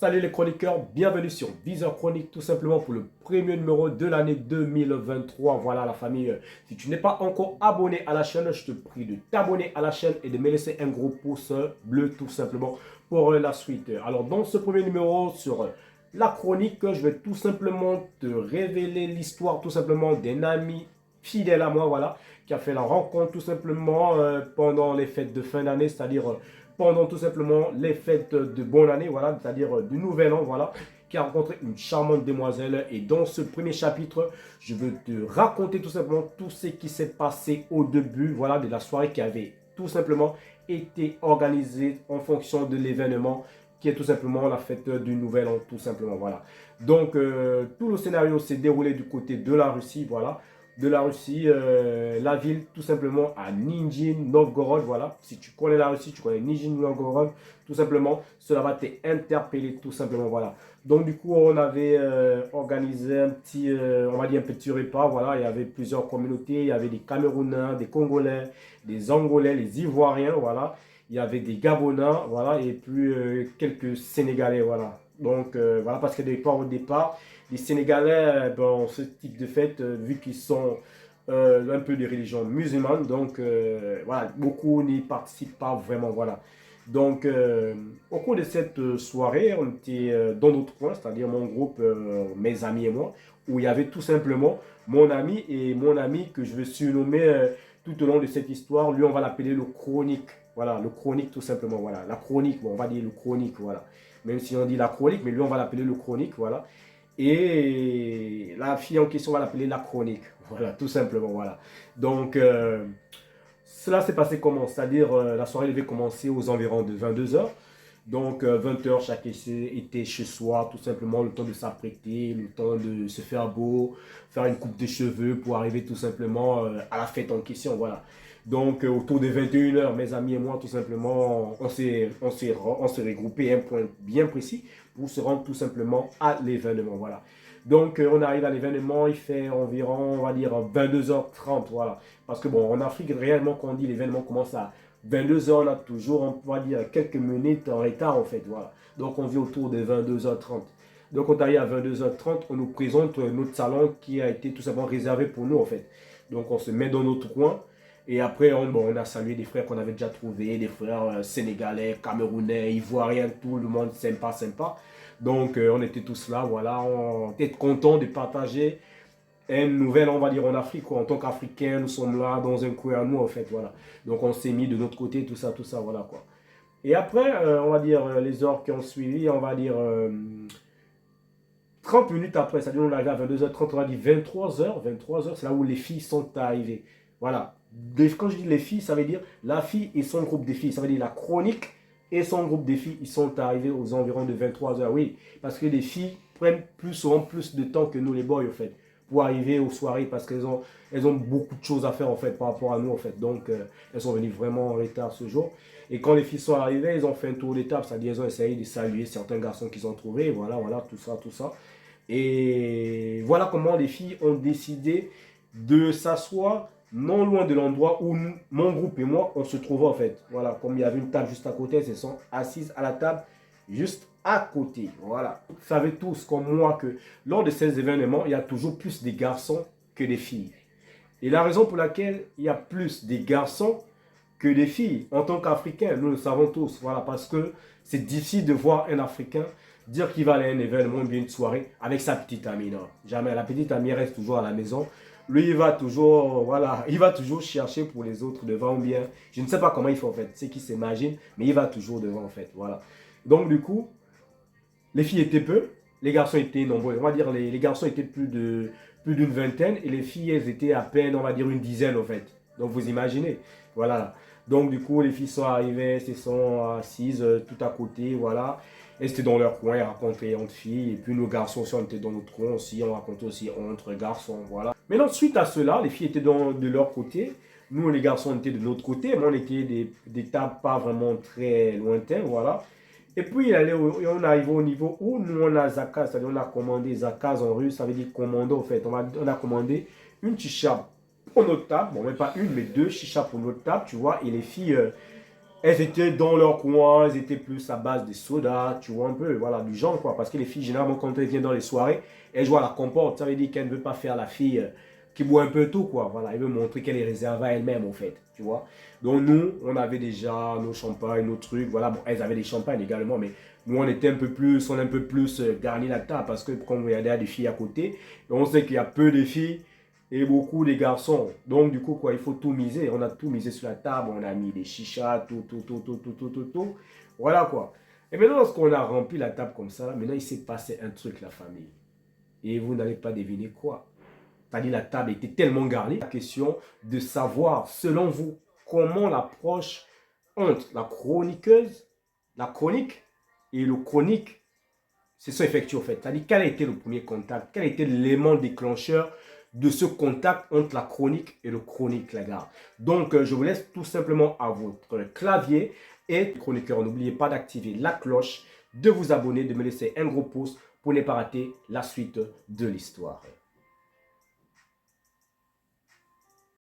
Salut les chroniqueurs, bienvenue sur Viseur Chronique, tout simplement pour le premier numéro de l'année 2023. Voilà la famille, si tu n'es pas encore abonné à la chaîne, je te prie de t'abonner à la chaîne et de me laisser un gros pouce bleu tout simplement pour la suite. Alors dans ce premier numéro sur la chronique, je vais tout simplement te révéler l'histoire tout simplement d'un ami fidèle à moi, voilà, qui a fait la rencontre tout simplement pendant les fêtes de fin d'année, c'est-à-dire pendant tout simplement les fêtes de bonne année, voilà, c'est-à-dire du nouvel an, voilà, qui a rencontré une charmante demoiselle. Et dans ce premier chapitre, je veux te raconter tout simplement tout ce qui s'est passé au début, voilà, de la soirée qui avait tout simplement été organisée en fonction de l'événement qui est tout simplement la fête du nouvel an, tout simplement, voilà. Donc, tout le scénario s'est déroulé du côté de la Russie, voilà, de la Russie, la ville tout simplement à Nijni Novgorod, voilà. Si tu connais la Russie, tu connais Nijni Novgorod, tout simplement, cela va t'interpeller tout simplement, voilà. Donc du coup, on avait organisé un petit, on va dire un petit repas, voilà. Il y avait plusieurs communautés, il y avait des Camerounais, des Congolais, des Angolais, les Ivoiriens, voilà. Il y avait des Gabonais, voilà, et puis quelques Sénégalais, voilà. Donc voilà, parce que au départ, les Sénégalais, dans ce type de fête, vu qu'ils sont un peu de religion musulmane, donc voilà, beaucoup n'y participent pas vraiment, voilà. Donc, au cours de cette soirée, on était dans notre coin, c'est-à-dire mon groupe, mes amis et moi, où il y avait tout simplement mon ami et mon ami que je vais surnommer tout au long de cette histoire. Lui, on va l'appeler le chronique. Voilà, le chronique tout simplement, voilà. La chronique, bon, on va dire le chronique, voilà. Même si on dit la chronique, mais lui, on va l'appeler le chronique, voilà. Et la fille en question, on va l'appeler la chronique. Voilà, tout simplement, voilà. Donc, cela s'est passé comment? C'est-à-dire, la soirée devait commencer aux environs de 22 heures. Donc, 20 heures, chacun était chez soi, tout simplement, le temps de s'apprêter, le temps de se faire beau, faire une coupe de cheveux pour arriver tout simplement à la fête en question, voilà. Donc, autour de 21 heures, mes amis et moi, tout simplement, on s'est regroupé à un point bien précis pour se rendre tout simplement à l'événement, voilà. Donc, on arrive à l'événement, il fait environ, on va dire, 22h30, voilà. Parce que, bon, en Afrique, réellement, quand on dit l'événement commence à 22h, on a toujours, on va dire, quelques minutes en retard, en fait, voilà. Donc, on vit autour de 22h30. Donc, on arrive à 22h30, on nous présente notre salon qui a été tout simplement réservé pour nous, en fait. Donc, on se met dans notre coin. Et après, on a salué des frères qu'on avait déjà trouvés, des frères sénégalais, camerounais, ivoiriens, tout le monde sympa, sympa. Donc, on était tous là, voilà, on était contents de partager une nouvelle, on va dire, en Afrique, quoi. En tant qu'Africains, nous sommes là dans un coin à nous, en fait, voilà. Donc, on s'est mis de notre côté, tout ça, voilà, quoi. Et après, on va dire, les heures qui ont suivi, on va dire, 30 minutes après, c'est-à-dire on arrive à 22h30, on a dit 23h, 23h, c'est là où les filles sont arrivées. Voilà. Quand je dis les filles, ça veut dire la fille et son groupe de filles. Ça veut dire la chronique et son groupe de filles, ils sont arrivés aux environs de 23h. Oui, parce que les filles prennent plus souvent plus de temps que nous les boys, en fait, pour arriver aux soirées, parce qu'elles ont beaucoup de choses à faire, en fait, par rapport à nous, en fait. Donc, elles sont venues vraiment en retard ce jour. Et quand les filles sont arrivées, elles ont fait un tour d'étape, c'est-à-dire elles ont essayé de saluer certains garçons qu'ils ont trouvés, voilà, voilà, tout ça, tout ça. Et voilà comment les filles ont décidé de s'asseoir non loin de l'endroit où mon groupe et moi, on se trouvait en fait. Voilà, comme il y avait une table juste à côté, elles se sont assises à la table juste à côté. Voilà. Vous savez tous comme moi que lors de ces événements, il y a toujours plus de garçons que des filles. Et la raison pour laquelle il y a plus de garçons que des filles, en tant qu'Africains, nous le savons tous, voilà, parce que c'est difficile de voir un Africain dire qu'il va aller à un événement, bien une soirée, avec sa petite amie, non. Jamais, la petite amie reste toujours à la maison. Lui, il va toujours, voilà, il va toujours chercher pour les autres devant, bien, je ne sais pas comment il fait en fait, c'est qu'il s'imagine, mais il va toujours devant en fait, voilà. Donc du coup, les filles étaient peu, les garçons étaient nombreux. On va dire les garçons étaient plus d'une vingtaine et les filles, elles étaient à peine, on va dire, une dizaine en fait. Donc vous imaginez. Voilà. Donc du coup, les filles sont arrivées, elles se sont assises tout à côté, voilà. Elles étaient dans leur coin, elles racontaient entre filles. Et puis nos garçons aussi, on était dans notre coin aussi, on racontait aussi entre garçons, voilà. Maintenant, suite à cela, les filles étaient de leur côté. Nous, les garçons, on était de notre côté, mais on était des tables pas vraiment très lointains, voilà. Et puis, on arrive au niveau où nous, on a zakaz, c'est-à-dire on a commandé zakaz en russe, ça veut dire commander en fait. On a commandé une chicha pour notre table, bon, même pas une, mais deux chichas pour notre table, tu vois. Et les filles, elles étaient dans leur coin, elles étaient plus à base des sodas, tu vois un peu, voilà, du genre quoi. Parce que les filles, généralement, quand elles viennent dans les soirées, elles jouent à la comporte. Ça veut dire qu'elle ne veut pas faire la fille qui boit un peu tout, quoi. Voilà, elle veut montrer qu'elle est réservée à elle-même, en fait, tu vois. Donc nous, on avait déjà nos champagnes, nos trucs, voilà. Bon, elles avaient des champagnes également, mais nous, on était un peu plus, on a un peu plus garni la table parce que quand on regardait des filles à côté, on sait qu'il y a peu de filles et beaucoup de garçons. Donc, du coup, quoi, il faut tout miser. On a tout misé sur la table, on a mis des chichas, tout. Voilà, quoi. Et maintenant, lorsqu'on a rempli la table comme ça, maintenant, il s'est passé un truc, la famille. Et vous n'allez pas deviner quoi. C'est-à-dire, la table était tellement garnie. La question de savoir, selon vous, comment l'approche entre la chroniqueuse, la chronique et le chronique c'est ça effectué en fait. C'est-à-dire quel a été le premier contact, quel a été l'élément déclencheur de ce contact entre la chronique et le chronique, les gars. Donc, je vous laisse tout simplement à votre clavier et chroniqueur, n'oubliez pas d'activer la cloche, de vous abonner, de me laisser un gros pouce pour ne pas rater la suite de l'histoire.